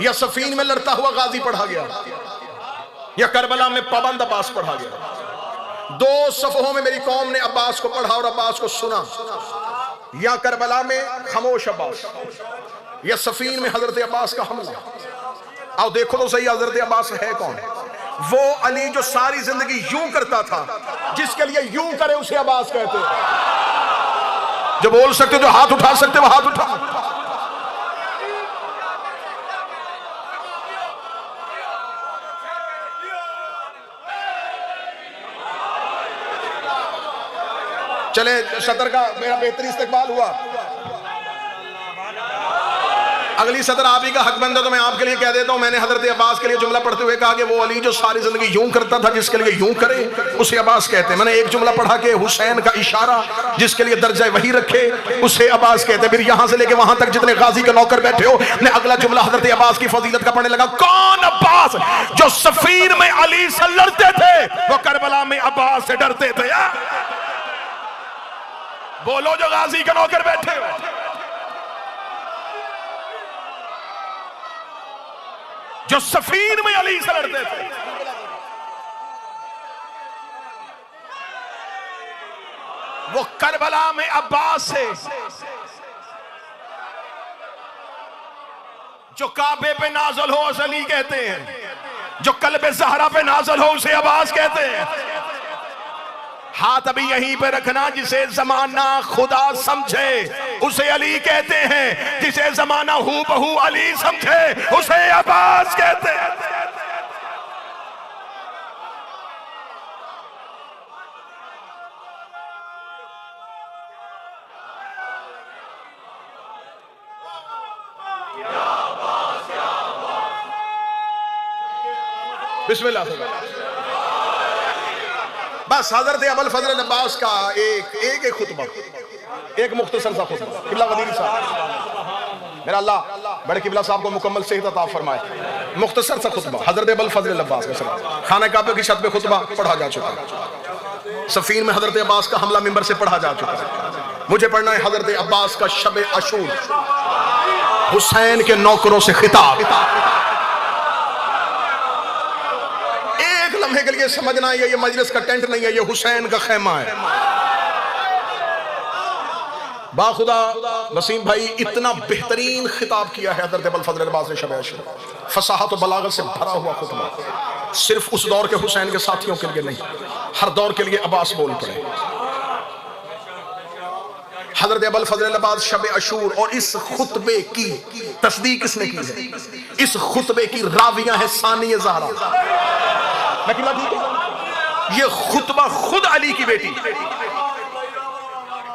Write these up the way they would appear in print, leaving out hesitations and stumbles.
या सफीन में लड़ता हुआ गाजी पढ़ा गया, या करबला में पाबंद अब्बास पढ़ा गया। दो सफहों में मेरी कौम ने अब्बास को पढ़ा और अब्बास को सुना, या करबला में खामोश अब्बास, या सफीन में हजरत अब्बास का हमला। आओ देखो तो सही हजरत अब्बास है कौन? वो अली जो सारी जिंदगी यूं करता था, जिसके लिए यूं करे उसे अब्बास कहते। जो बोल सकते, जो हाथ उठा सकते वो हाथ उठा। चले सदर का मेरा बेहतरीन इस्तकबाल हुआ। अगली सदर आप ही का हक बनता, तो मैं आपके लिए कह देता हूं। मैंने हजरत अब्बास के लिए जुमला पढ़ते हुए कहा कि वो अली जो सारी जिंदगी यूं करता था, जिसके लिए यूं करे उसे अब्बास कहते हैं। मैंने एक जुमला पढ़ा कि हुसैन का इशारा जिसके लिए दर्जा वही रखे उसे अब्बास कहते हैं। फिर यहां से लेके वहां तक जितने गाजी के नौकर बैठे हो, मैं अगला जुमला हजरत अब्बास की फजीलत का पढ़ने लगा। कौन अब्बास जो सफीर में अली से लड़ते थे, वो करबला में अब्बास से डरते थे। बोलो जो गाजी के नौकर बैठे हो। जो सफीर में अली से लड़ते थे, वो करबला में अब्बास से। जो काबे पे नाज़िल हो उसे अली कहते हैं, जो कल्बे ज़हरा पे नाज़िल हो उसे अब्बास कहते हैं। हाथ अभी यहीं पे रखना। जिसे जमाना खुदा समझे उसे अली कहते हैं, जिसे जमाना हू बहू अली समझे उसे अब्बास कहते हैं। बिस्मिल्लाह। बस हजरत अबुल फजल अब्बास का एक खुतबा, एक मुख्तसर सा खुतबा। किबला वजीर साहब, मेरा अल्लाह बड़े किबला साहब को मुकम्मल सेहत अता फरमाए। मुख्तसर सा खुतबा हजरत अबुल फजल अब्बास का। खाना काबे की छत पे खुतबा पढ़ा जा चुका है। सफीन में हजरत अब्बास का हमला मिंबर से पढ़ा जा चुका है। मुझे पढ़ना है हजरत अब्बास का शब अशूर, हुसैन के नौकरों से खिताब। लम्हे के लिए समझना है ये मजलिस का टेंट नहीं है, ये हुसैन का खेमा है। बाखुदा वसीम भाई इतना बेहतरीन खिताब किया है हजरत अबुल फजल अब्बास ने शब अशूर। फसाहत और बलागत से भरा हुआ खुतबा। सिर्फ उस दौर के हुसैन के साथियों के लिए नहीं, हर दौर के लिए अब्बास बोल पड़े। हजरत अबुल फजल अब्बास शब अशूर। और इस खुतबे की तस्दीक किसने की है? इस खुतबे की रावियां है सानिया ज़हरा। ये खुतबा खुद अली की बेटी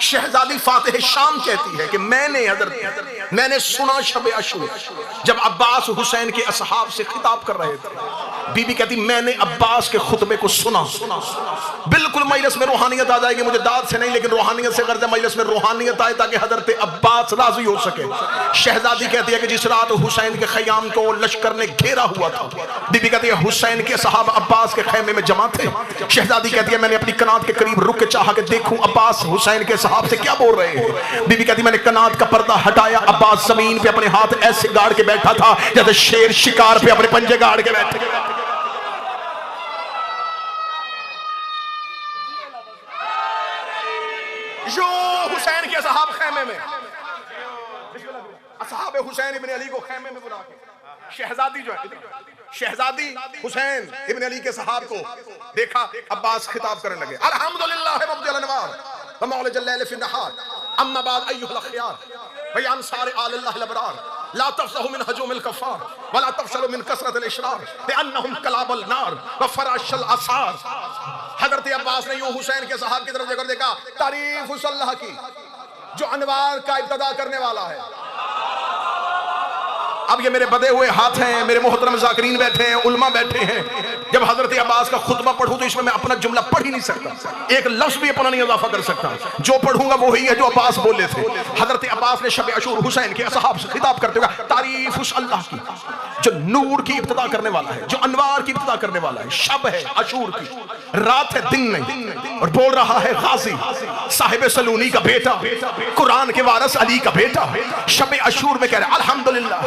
शहजादी फातिह शाम कहती है कि मैंने सुना शब अशूर जब अब्बास हुसैन के असहाब से खिताब कर रहे थे। बीबी कहती मैंने अब्बास के खुतबे को सुना। बिल्कुल मजलिस में रूहानियत आ जाएगी, मुझे दाद से नहीं लेकिन रूहानियत से गर्ज मजलिस में रूहानियत आए ताकि हजरत अब्बास राजी हो सके। शहजादी कहती है कि जिस रात हुसैन के खयाम को लश्कर ने घेरा हुआ था, बीबी कहती है हुसैन के असहाब अब्बास के खैमे में जमा थे। शहजादी कहती है मैंने अपनी कनात के करीब रुक के चाहा कि देखूं अब्बास हुसैन के साहब से क्या बोल रहे हैं। बीबी कहती मैंने कनात का पर्दा हटाया, अब्बास जमीन पे अपने हाथ ऐसे गाड़ के बैठा था जैसे शेर शिकार पे अपने पंजे गाड़ के बैठे। जो हुसैन के असहाब खैमे में, असहाब हुसैन इब्न अली को खैमे में बुला के शहजादी जो है, शहजादी हुसैन इब्न अली के सहाब को देखा, अब्बास खिताब करने लगे अल्हम्दुलिल्लाह मुब्दिल अनवार व मौलिज अल-लैल फी नहार अम्मा बाद अय्युहल अखयार व अंसार आलिल्लाह अल-अबरार ला तफसहु मिन हजूमिल कफ़ार व ला तफशलु मिन कसरतिल इशरार बिअन्नहुम कलाबल नार व फराशल असार। हजरत अब्बास ने यूं हुसैन के सहाब की तरफ देखकर देखा, तारीफ उस अल्लाह की जो अनवार का इब्तिदा करने वाला है। अब ये मेरे बदे हुए हाथ हैं, मेरे मोहतरम ज़ाकिरीन बैठे हैं, उल्मा बैठे हैं। जब हजरत अब्बास का खुतबा पढ़ूं तो इसमें मैं अपना जुमला पढ़ ही नहीं सकता, एक लफ्ज भी अपना नहीं इजाफा कर सकता। जो पढ़ूंगा वो ही है जो अब्बास बोले थे। हजरत अब्बास ने शब अशूर हुसैन के असहाब से खिताब करते हुए तारीफ उस अल्लाह की जो नूर की इब्तिदा करने वाला है, जो अनवार की इब्तिदा करने वाला है। शब है अशूर की, रात है दिन नहीं। और बोल रहा है गाजी साहिब सलूनी का बेटा, कुरान के वारिस अली का बेटा। शब अशूर में कह रहे अल्हम्दुलिल्लाह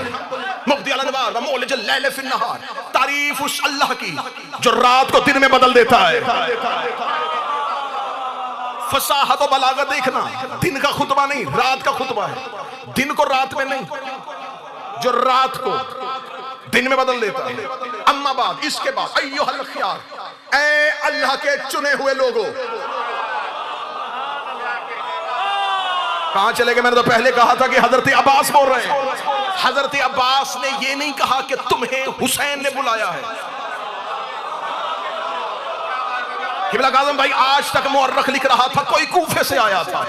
मुब्दी अल अनवार व मौलिज अल लैल फिन नहार, तारीफ उस अल्लाह की जो रात को दिन में बदल देता है। फसाहत और बलागत देखना, दिन का खुतबा नहीं रात का खुतबा है, दिन को रात में नहीं, जो रात को दिन में बदल देता है। अम्मा बाद, इसके बाद अय्युहल खियार, ऐ अल्लाह के चुने हुए लोगों। कहां चले गए? मैंने तो पहले कहा था कि हजरत अब्बास बोल रहे हैं। हजरत अब्बास ने ये नहीं कहा कि तुम्हें हुसैन ने बुलाया है। किबला काज़म भाई आज तक मुअर्रख लिख रहा था, कोई कूफे से आया था,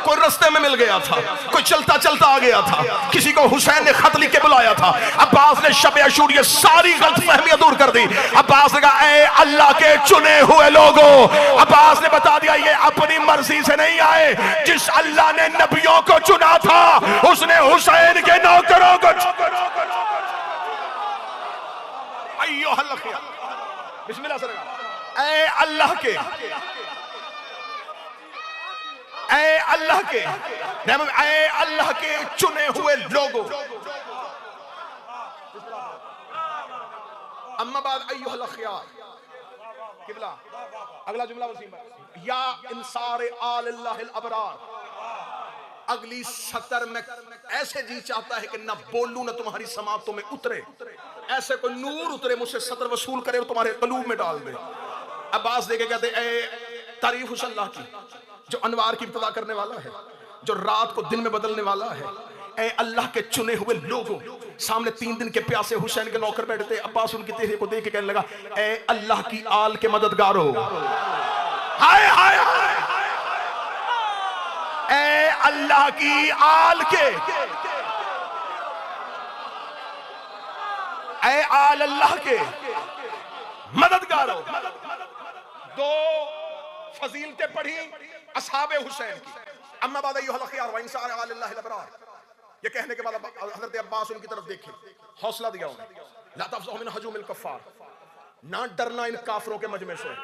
कोई रास्ते में मिल गया था, कोई चलता चलता आ गया था, किसी को हुसैन ने खत लिख के बुलाया था। अब्बास ने शब अशूर ये सारी गलतफहमियां दूर कर दी। अब्बास ने कहा ऐ अल्लाह के चुने हुए लोगों, अब्बास ने बता दिया ये अपनी मर्जी से नहीं आए, जिस अल्लाह ने नबियों को चुना था उसने हुसैन के नौकरों को बिस्मिल्लाह से ऐ अल्लाह के, ऐ अल्लाह के, ऐ अल्लाह के चुने हुए लोगों। अम्मा बाद अय्युहल खियार, किबला अगला जुमला वसीम या इंसार आलिल्लाहिल अबरार। अगली सतर में ऐसे जी चाहता है कि ना बोलूं ना तुम्हारी समातों में उतरे, ऐसे कोई नूर उतरे मुझसे सतर वसूल करे और तुम्हारे कलूब में डाल दे। अब्बास देखे कहते ऐ तारीफ उस अल्लाह की जो अनवार की इब्तिदा करने वाला है, जो रात को दिन में बदलने वाला है। ऐ अल्लाह के चुने हुए लोगों। सामने 3 दिन के प्यासे हुसैन के नौकर बैठे थे। अब्बास उनकी चेहरे को देख के कहने लगा ऐ अल्लाह की आल के मददगारो, हाय हाय हाय, ऐ अल्लाह की आल के, ऐ आल अल्लाह के मददगारो। 2 फजीलतें पढ़ी असहाबे हुसैन की। अम्मा बाद अय्युहल खियार व इंसार आलिल्लाहिल अबरार। ये कहने के बाद हजरत अब्बास उनकी तरफ देखे, हौसला दिया उन्हें, ला तफज़अ मिन हजूमिल कफ़ार, ना डरना इन काफिरों के मजमे से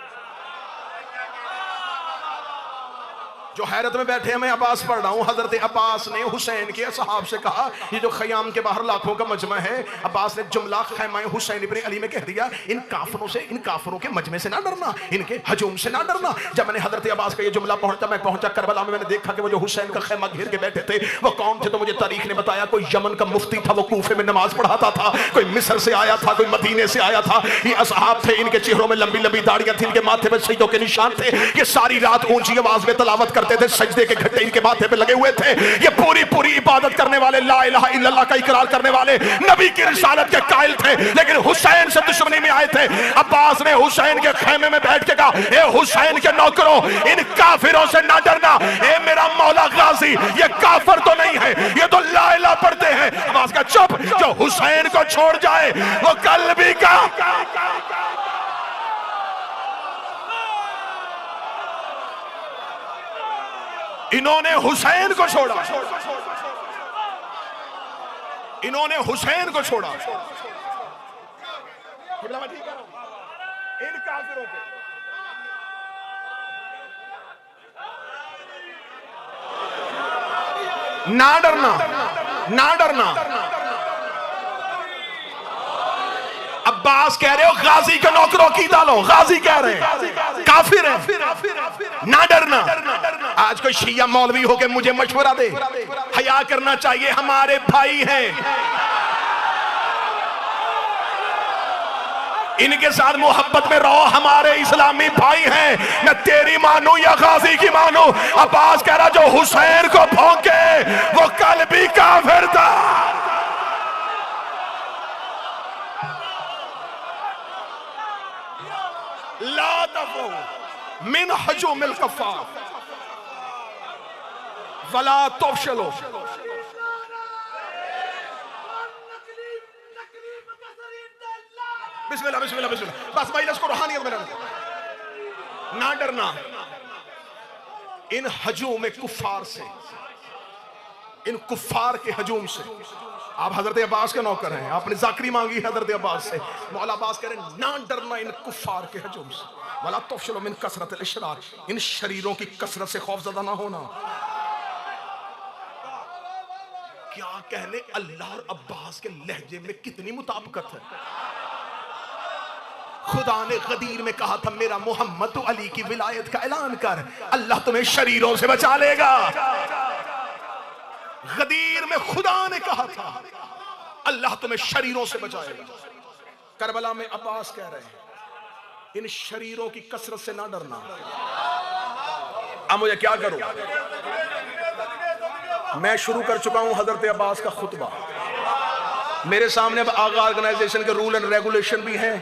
जो हैरत में बैठे हैं। मैं अब्बास पढ़ रहा हूं। हजरत अब्बास ने हुसैन के असहाब से कहा ये जो खयाम के बाहर लाखों का मजमा है, अब्बास ने जुमला खैमा हुसैन इब्न अली में कह दिया इन काफिरों से, इन काफिरों के मजमे से ना डरना, इनके हजूम से ना डरना। जब मैंने हजरत अब्बास का ये जुमला मैं पहुंचा करबला में, मैंने देखा कि वो जो हुसैन का खैमा घेर के बैठे थे वो कौन थे, तो मुझे तारीख ने बताया कोई यमन का मुफ्ती था, वो कूफे में नमाज पढ़ाता था, कोई मिस्र से आया था, कोई मदीने से आया था। ये असहाब थे, इनके चेहरों में लंबी लंबी दाढ़ियां थी, इनके माथे पे सजदों के निशान थे। ये सारी रात ऊंची आवाज में तलावत करते थे, सजदे के घट्टे इनके माथे पे लगे हुए थे। ये पूरी पूरी इबादत करने वाले, ला इलाहा इल्लल्लाह का इकरार करने वाले, नबी की रिसालत के कायल थे, लेकिन हुसैन से दुश्मनी में आए थे। अब्बास ने हुसैन के खेमे में बैठ के कहा ए हुसैन के नौकरों, इन काफिरों से ना डरना। ए मेरा मौला गाजी, ये काफिर तो नहीं है, ये तो ला इलाहा पढ़ते हैं। अब्बास का चुप, जो हुसैन को छोड़ जाए वो कल भी का इन्होंने हुसैन को छोड़ा, इन्होंने हुसैन को छोड़ा। इन काफिरों पे ना डरना, ना डरना। अब्बास कह रहे हो गाजी के नौकरों की डालो, गाजी कह रहे हैं काफिर है, ना डरना। आज कोई शिया मौलवी होके मुझे मशवरा दे, हया करना चाहिए, हमारे भाई हैं, इनके साथ मोहब्बत में रहो, हमारे इस्लामी भाई हैं। मैं तेरी मानू या गाजी की मानू। अब्बास कह रहा जो हुसैन को भौंके वो कल भी काफिर था। ला तफू मिन हजूमिल कफ़ार वला तफशलो। बिस्मिल्लाह बिस्मिल्लाह बिस्मिल्लाह। बस मजलिस को रूहानियत में ना डरना इन हजूम कुफ्फार से, इन कुफ्फार के हजूम से। आप हजरत अब्बास के नौकर हैं, आपने जाकरी मांगी हजरत अब्बास से। मौला अब्बास कह रहे हैं ना डरना इन कुफ्फार के हजूम से, वला तफशलो मिन कसरत अल-इशरार, इन शरीरों की कसरत से खौफजदा ना होना। क्या कहने, अल्लाह और अब्बास के लहजे में कितनी मुताबिकत है। खुदा ने गदीर में कहा था मेरा मोहम्मद तो अली की विलायत का ऐलान कर, अल्लाह तुम्हें शरीरों से बचा लेगा। गदीर में खुदा ने कहा था अल्लाह तुम्हें शरीरों से बचाएगा। करबला में अब्बास कह रहे हैं इन शरीरों की कसरत से ना डरना। अब मुझे क्या करूं, मैं शुरू कर चुका हूं हजरत अब्बास का खुतबा। मेरे सामने अब आगा ऑर्गेनाइजेशन के रूल एंड रेगुलेशन भी हैं,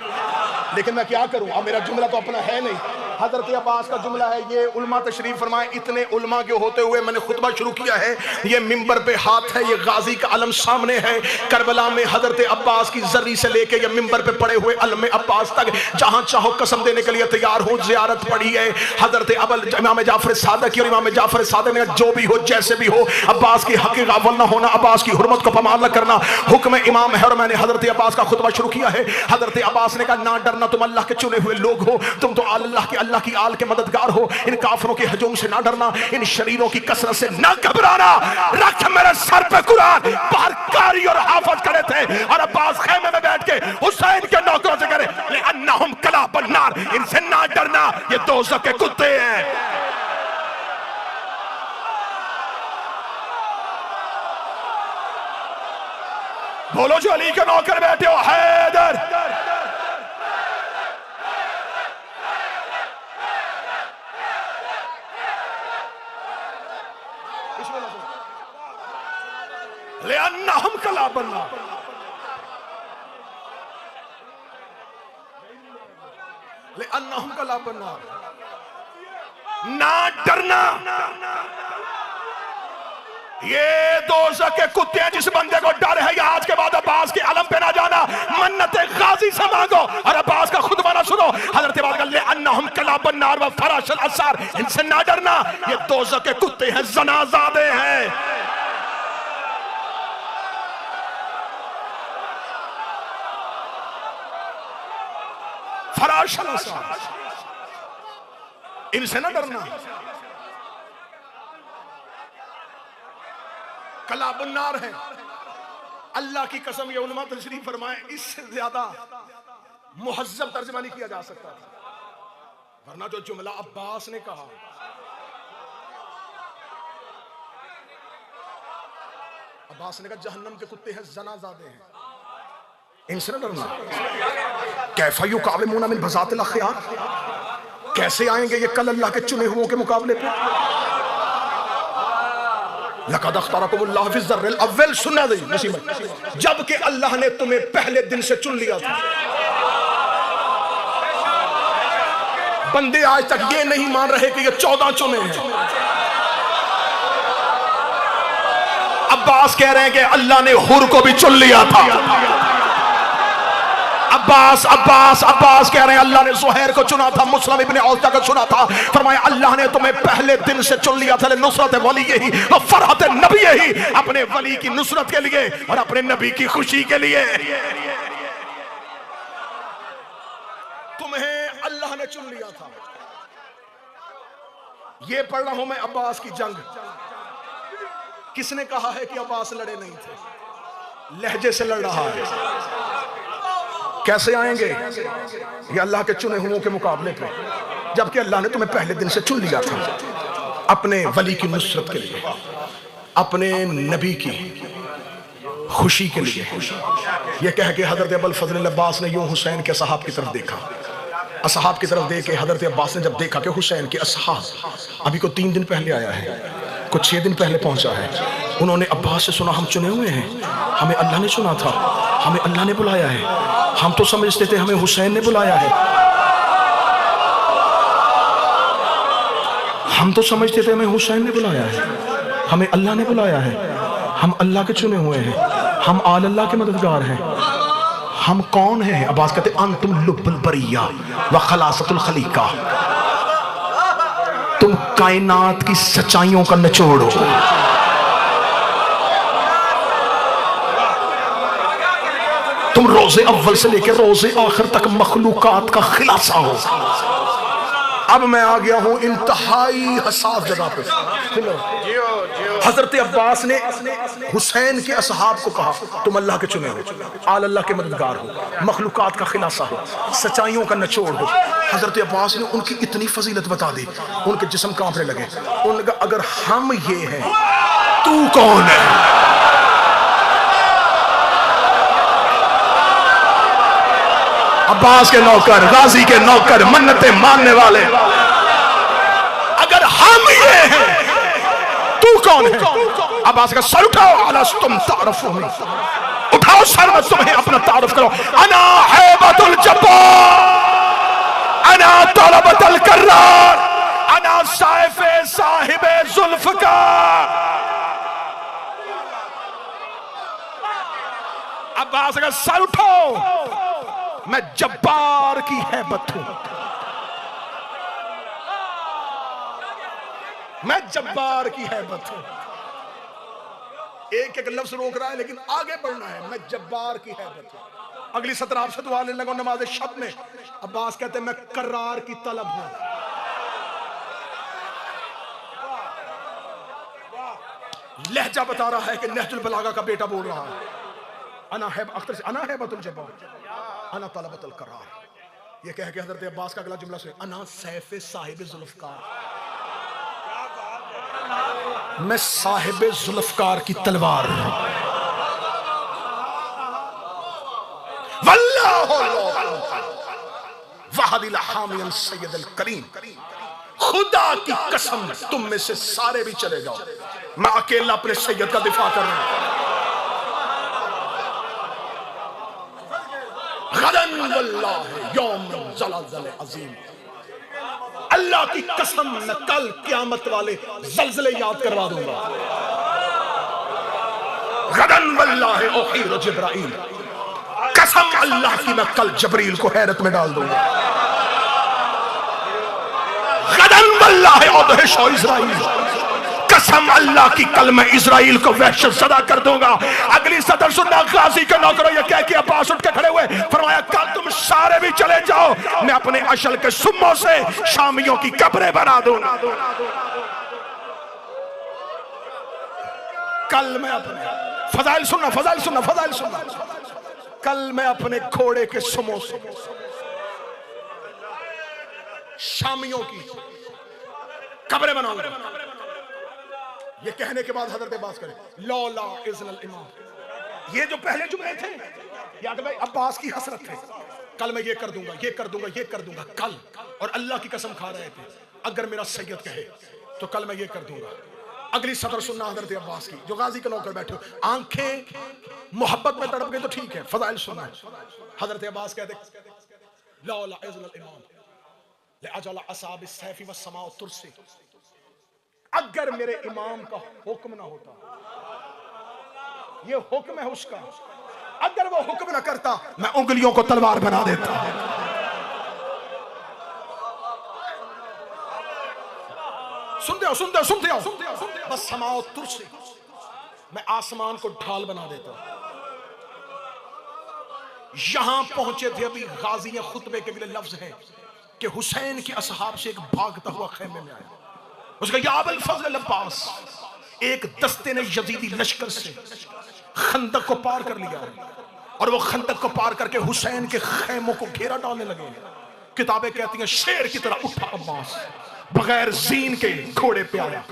लेकिन मैं क्या करूं, अब मेरा जुमला तो अपना है नहीं। हजरत अब्बास का जुमला है, ये उलमा तशरीफ फरमाए। इतने उलमा के होते हुए मैंने खुतबा शुरू किया है। ये मिंबर पे हाथ है, ये गाजी का अलम सामने है। करबला में हजरत अब्बास की जर्री से लेके ये मिंबर पे पड़े हुए अलम अब्बास तक जहां चाहो कसम देने के लिए तैयार हूं। ज़ियारत पड़ी है हजरत इमाम जाफर सादिक की, और इमाम जाफर सादिक ने जो भी हो जैसे भी हो अब्बास की हक गाफिल न होना, अब्बास की हुर्मत को पमाल न करना हुक्म इमाम है। और मैंने हजरत अब्बास का खुतबा शुरू किया है। हजरत अब्बास ने कहा ना डरना, तुम अल्लाह के चुने हुए लोग हो, तुम तो अल्लाह की आल के मददगार हो। इन काफिरों के हजूम से ना डरना, इन शरीरों की कसरत से ना घबराना। रख मेरे सर पे कुरान। बाहर कारी और हाफिज खड़े थे और अब्बास खेमे में बैठ के हुसैन के नौकरों से करे अन्नहुम कला बन्नार, इनसे ना डरना, ये दोज़ख के कुत्ते हैं। बोलो जो अली के नौकर बैठे हो, हैदर। ले अन्नहुम कला बन्नार, ले अन्नहुम कला बन्नार, ना डरना। ये दोज़ख के कुत्ते हैं। जिस बंदे को डर है या आज के बाद अब्बास के अलम पे ना जाना, मन्नत गाजी से मांगो और अब्बास का खुतबा ना सुनो। हजरत अन्नहुम कला बन्नार व फराशल असार, इनसे ना डरना, ये दोज़ख के कुत्ते हैं, ज़नाज़ादे हैं। फराशल असार, इनसे ना डरना। कला बन्नार है। अल्लाह की कसम, ये उलमा तशरीफ फरमाए, इससे ज्यादा मुहज्जब तर्जुमा नहीं किया जा सकता था। वरना जो जुमला अब्बास ने कहा, अब्बास ने कहा जहन्नम के कुत्ते हैं, ज़नाज़ादे हैं, इनसे न डरना। कैफा युकाविमूना मिन बज़ातिल अख़यार, कैसे आएंगे ये कल अल्लाह के चुने हुओं के मुकाबले पे। लक़द अख़्तरकुमुल्लाहु फ़ी ज़र्रिल अव्वल, सुना दी मुसीबत, जबकि अल्लाह ने तुम्हें पहले दिन से चुन लिया था। बंदे आज तक ये नहीं मान रहे कि ये 14 चुने हैं। अब्बास कह रहे हैं कि अल्लाह ने हुर को भी चुन लिया था। अब्बास कह रहे हैं अल्लाह ने ज़ुहैर को चुना था, मुस्लिम इब्ने औसा को चुना था। फरमाया अल्लाह ने तुम्हें पहले दिन से चुन लिया था, नुसरत वली ही व फरहत नबी ही, अपने वली की नुसरत के लिए और अपने नबी की खुशी के लिए तुम्हें अल्लाह ने चुन लिया था। ये पढ़ रहा हूं मैं अब्बास की जंग। किसने कहा है कि अब्बास लड़े नहीं थे? लहजे से लड़ रहा है। कैसे आएंगे ये अल्लाह के चुने हुओं के मुकाबले पे, जबकि अल्लाह ने तुम्हें पहले दिन से चुन लिया था अपने वली की नुसरत के लिए, अपने नबी की खुशी के लिए। ये कह के हजरत अबुल फजल अब्बास ने यूं हुसैन के असहाब की तरफ देखा। असहाब की तरफ देख के हजरत अब्बास ने जब देखा कि हुसैन के असहाब अभी को 3 दिन पहले आया है, कुछ 6 दिन पहले पहुंचा है, उन्होंने अब्बास से सुना हम चुने हुए हैं, हमें अल्लाह ने चुना था, हमें अल्लाह ने बुलाया है। हम तो समझते थे हमें हुसैन ने बुलाया है, हम तो समझते थे हमें हुसैन ने बुलाया है, हमें अल्लाह ने बुलाया है। हम अल्लाह के चुने हुए हैं, हम आल अल्लाह के मददगार हैं। हम कौन हैं? अब्बास कहते अंतुम लुब्बुल बरिया व खलासतुल खलीका, तुम कायनात की सच्चाइयों का निचोड़ हो। तुम रोजे अव्वल से लेकर रोजे आखिर तक मखलूकात का खिलासा हो। अब मैं आ गया हूं इंतहाई हसास जगह पे। हजरत अब्बास ने हुसैन के असहाब को कहा, तुम अल्लाह के चुने हो, आल अल्लाह के मददगार हो, मखलूकात का खिलासा हो, सच्चाइयों का निचोड़ हो। हजरत अब्बास ने उनकी इतनी फजीलत बता दी, उनके जिस्म कांपने लगे। उन्होंने कहा, अगर हम ये हैं, तू कौन है? अब्बास के नौकर, गाजी के नौकर, मन्नतें मानने वाले, अगर हम ये हैं, तू कौन है? अब्बास का सर उठाओ, अलस्तुम तारफूनी, उठाओ सर, मैं तुम्हें अपना तारुफ करो। अना हैबतुल जब्बार, अना तलबतुल कर्रार, अना साइफे साहिबे जुल्फकार। अब्बास का सर उठाओ, मैं जब्बार की हैबत हूं, मैं जब्बार की हैबत हूं। एक एक लफ्ज रोक रहा है लेकिन आगे बढ़ना है। मैं जब्बार की हैबत हूं। अगली सत्र आपसे दुआ लेने लगा नमाज शब में। अब्बास कहते हैं मैं करार की तलब हूं। लहजा बता रहा है कि नहजुल बलागा का बेटा बोल रहा है, अना है अख्तर से, अना है बतुल जब्बार, अना तलबतुल करार। ये कह के हजरत अब्बास का अगला जुमला सुनिए, अना सैफे साहिब जुल्फकार, मैं साहिब जुल्फकार की तलवार। वल्लाहु वहदिल हामियन सैयदुल करीम, खुदा की कसम तुम में से सारे भी चले जाओ, मैं अकेला अपने सैयद का दिफा कर रहा हूं। गदन वल्लाह यौम ज़लज़ल अज़ीम, अल्लाह की कसम मैं कल क़यामत वाले ज़लज़ले याद करवा दूंगा। गदन वल्लाह उहीर जिब्राइल, कसम अल्लाह की मैं कल जबरील को हैरत में डाल दूंगा। गदन वल्लाह उदहिश इस्राइल, कसम अल्लाह की कल मैं इजराइल को वहशत ज़दा कर दूंगा। अगली सदर सुनना, गाजी के नौकरों ये कह के अब्बास उठ के खड़े हुए, फरमाया कल तुम सारे भी चले जाओ, मैं अपने अशल के सुम्मों से शामियों की कब्रें बना दूंगा। कल मैं अपने फजाइल सुनना, फजाइल सुनना, फजाइल सुनना, कल मैं अपने घोड़े के सुम्मों से शामियों की कब्रें बनाऊंगा। ये कहने के बाद हजरत अब्बास करे, लौला इज़्नल इमाम, ये जो पहले जुमले थे याद भाई अब्बास की हसरत थे, कल मैं ये कर दूंगा, ये कर दूंगा, ये कर दूंगा कल, और अल्लाह की कसम खा रहे थे अगर मेरा सैयद कहे तो कल मैं ये कर दूंगा। अगली सदर सुनना हजरत अब्बास की, जो गाजी के नौकर बैठे हो, आंखें मोहब्बत में तड़प गई तो ठीक है, फजाइल सुनना। हजरत अब्बास कहते लौला इज़्नल इमाम लअजल अस्हाब अस्सैफ़ वस्समाउ तुरसी, अगर मेरे इमाम का हुक्म ना होता, ये हुक्म है उसका, अगर वो हुक्म ना करता मैं उंगलियों को तलवार बना देता। सुनते हो, सुनते हो, सुनते हो, बस समाओ तुरसी, मैं आसमान को ढाल बना देता। यहां पहुंचे थे अभी गाजी खुतबे के अगले लफ्ज हैं कि हुसैन के असहाब से एक भागता हुआ खेमे में आया। उसका या अबुल फज़ल अब्बास, एक दस्ते ने यजीदी लश्कर से खंदक को पार कर लिया और वो खंदक को पार करके हुसैन के खेमों को घेरा डालने लगे। किताबें कहती हैं शेर की तरह उठा अब्बास, बगैर जीन के घोड़े पे आया,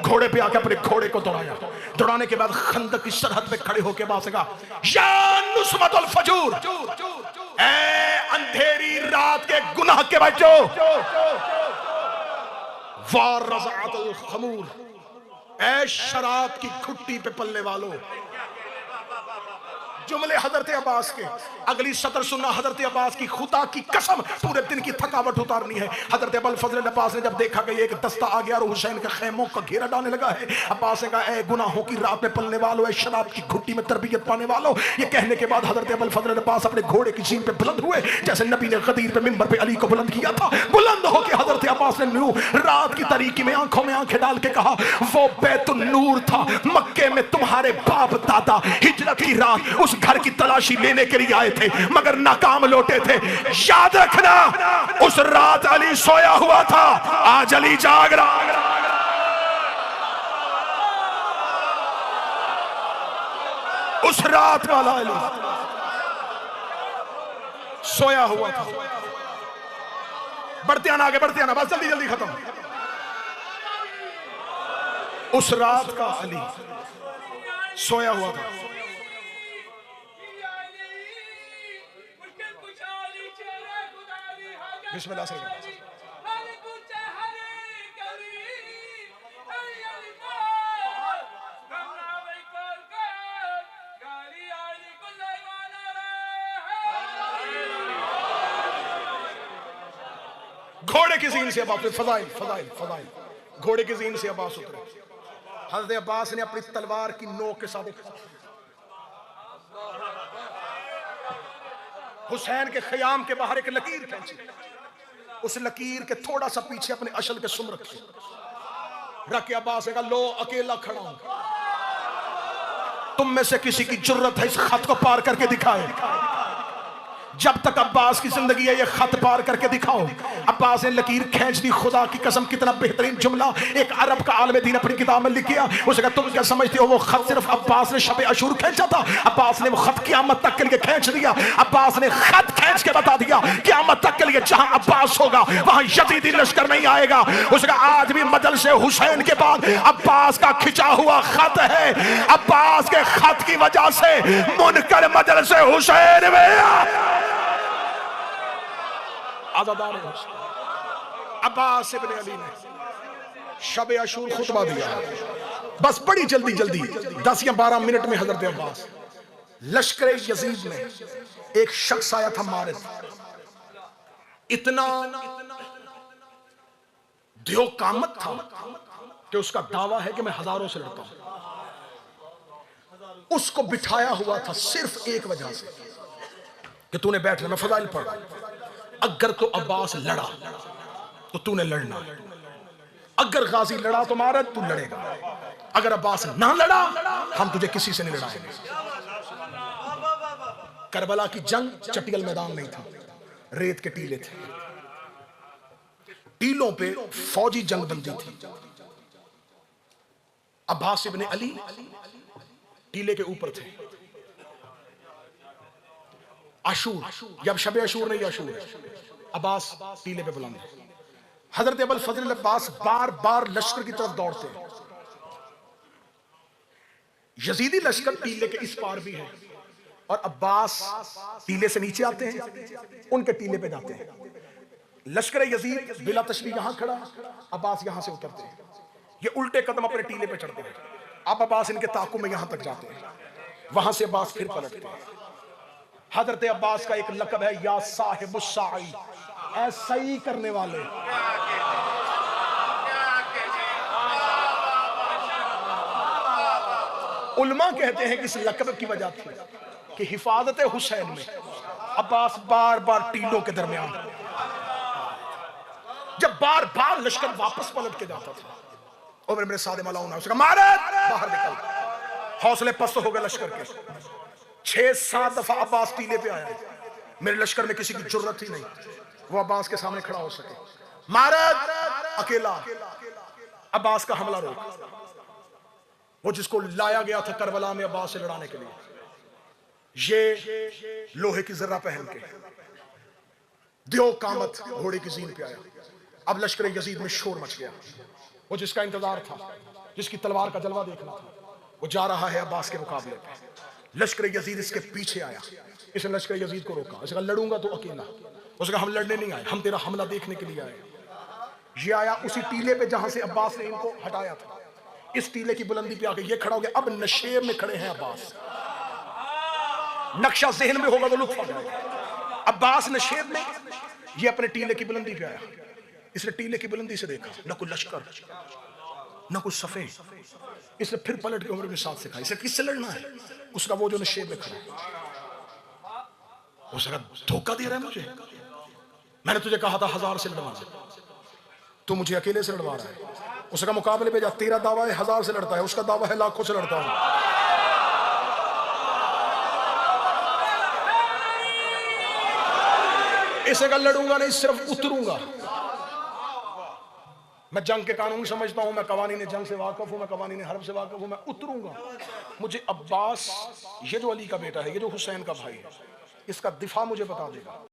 घोड़े पे आके अपने घोड़े को दौड़ाया। दौड़ाने के बाद खंदक की सरहद पे खड़े होकर अब्बास कहा, या नुस्मतुल फजूर, ऐ अंधेरी रात के गुनाह के बच्चों, वारज़अतुल खमूर, ऐ शराब की खुट्टी पे पलने वालों। जुमले हजरत अब्बास के। अगली सतर सुनना हजरत अब्बास की, खुदा की कसम पूरे दिन की थकावट उतारनी है। हजरत अबुल फजल अब्बास ने जब देखा कि एक दस्ता आ गया और हुसैन के खेमों का घेरा डालने लगा है, अब्बास ने कहा, ऐ गुनाहों की रात में पलने वालों, ऐ शराब की घुट्टी में तरबियत पाने वालों। ये कहने के बाद हजरत अबुल फजल अब्बास अपने घोड़े की सीन पे बुलंद हुए, जैसे नबी ने गदीर पे मिंबर पे अली को बुलंद किया था। बुलंद होकर हजरत अब्बास ने रात की तारीकी में आंखों में आंखें डाल के कहा, वो बैतुन नूर था मक्के में, तुम्हारे बाप दादा हिजरत की रात उस घर की तलाशी लेने के लिए आए थे मगर नाकाम लौटे थे। याद रखना, उस रात अली सोया हुआ था, आज अली जाग रहा। उस रात वाला अली सोया हुआ था। बढ़ते आना, आगे बढ़ते आना, बस जल्दी जल्दी खत्म। उस रात का अली सोया हुआ था। बिस्मिल्लाह से घोड़े की जीन से अब्बास, फजाइल फजाइल फजाइल, घोड़े की जीन से अब्बास उतरे। हज़रत अब्बास ने अपनी तलवार की नोक के साथ हुसैन के ख़याम के बाहर एक लकीर खींची। उस लकीर के थोड़ा सा पीछे अपने अशल के सुम रखे, रख के अब्बास ने कहा, लो अकेला खड़ा हूं, तुम में से किसी की जुर्रत है इस खत को पार करके दिखाए। जब तक अब्बास की जिंदगी है ये खत पार करके दिखाओ। अब्बास ने लकीर खींच दी। खुदा की कसम कितना बेहतरीन जुमला एक अरब का आलम दीन अपनी किताब में लिख गया। उसने कहा, तुम क्या समझते हो वो खत सिर्फ अब्बास ने शब अशूर खींचा था? अब्बास ने वो खत क़यामत तक के लिए खींच दिया। अब्बास ने खत खींच के बता दिया क़यामत तक के लिए जहां अब्बास होगा वहां यजीदी लश्कर नहीं आएगा। उसका आज भी मजल से हुसैन के बाद अब्बास का खिंचा हुआ खत है। अब्बास के खत की वजह से मुनकर मजल से हुसैन में आज़ादार अब्बास इब्न अली ने शब अशूर खुतबा दिया। बस बड़ी जल्दी जल्दी 10 या 12 मिनट में हजरत अब्बास, लश्कर यजीद में एक शख्स आया था मारिद, इतना ध्योकामत था कि उसका दावा है कि मैं हजारों से लड़ता हूं। उसको बिठाया हुआ था सिर्फ एक वजह से कि तूने बैठना। मैं फजाइल पढ़, अगर तो अब्बास लड़ा तो तूने लड़ना, अगर गाजी लड़ा तो मारा तू लड़ेगा, अगर अब्बास ना लड़ा हम तुझे किसी से नहीं लड़ाएंगे। करबला की जंग चटियल मैदान नहीं था, रेत के टीले थे। टीलों पे फौजी जंग बंदी थी। अब्बास इब्न अली टीले के ऊपर थे। अशूर, जब शब अशूर नहीं अशूर, अब्बास टीले पे बुलंद है। हजरत अबुल फजल अब्बास बार बार लश्कर की तरफ दौड़ते हैं। यजीदी लश्कर टीले के इस पार भी है और अब्बास टीले से नीचे आते हैं, उनके टीले पे जाते हैं। लश्कर यजीद बिला तशबीह यहां खड़ा, अब्बास यहां से उतरते हैं। ये उल्टे कदम अपने टीले पे चढ़ते हैं। अब अब्बास इनके ताकू में यहां तक जाते हैं, वहां से अब्बास फिर पलटते हैं। हजरत अब्बास का एक लक़ब है या साहिबुस साई, ऐ सही करने वाले। उलमा कहते हैं कि इस लक़ब की वजह थी कि हिफाजत हुसैन में अब्बास बार बार टीलों के दरमियान, जब बार बार लश्कर वापस पलट के जाता था, और मेरे सादे मौलाना उसका मारे बाहर निकल, हौसले पस्त हो गए लश्कर के। 6-7 दफा अब्बास टीले पे आया, मेरे लश्कर में किसी की जुर्रत ही नहीं वो अब्बास के सामने खड़ा हो सके। मारद अकेला, अब्बास का हमला रोक। वो जिसको लाया गया था करबला में अब्बास से लड़ाने के लिए, ये लोहे की जर्रा पहन के दियो कामत घोड़े की जीन पे आया। अब लश्कर यजीद में शोर मच गया। वो जिसका इंतजार था, जिसकी तलवार का जलवा देखना था, वो जा रहा है अब्बास के मुकाबले पे। लश्कर यजीद इसके पीछे आया, इसने लश्कर यजीद को रोका। उसने कहा लड़ूंगा तो अकेला। उसने कहा हम लड़ने नहीं आए, हम तेरा हमला देखने के लिए आए। ये आया उसी टीले पे जहां से अब्बास ने इनको हटाया था। इस टीले की बुलंदी पे आके ये खड़ा हो गया। अब नशेब में खड़े हैं अब्बास। नक्शा जहन में होगा तो लुत्फ आ जाएगा। अब्बास नशेब में, ये अपने टीले की बुलंदी पे आया। इसने टीले की बुलंदी से देखा, न कोई लश्कर न कुछ सफेद। इसने फिर पलट के उमर के साथ सिखाया, इसे किससे लड़ना है? उसका वो जो नशेब में खड़ा है। उसका धोखा दे रहा है मुझे, मैंने तुझे कहा था 1000 से लड़वाना, तू मुझे अकेले से लड़वा रहा है। उसका मुकाबले पे जा, तेरा दावा है 1000 से लड़ता है, उसका दावा है लाखों से लड़ता हूं। इसे का लड़ूंगा नहीं, सिर्फ उतरूंगा। मैं जंग के कानून समझता हूं, मैं कवानीन जंग से वाकिफ हूं, मैं कवानीन हर्ब से वाकिफ हूं, मैं उतरूंगा। मुझे अब्बास, ये जो अली का बेटा है, ये जो हुसैन का भाई है, इसका दिफा मुझे बता देगा।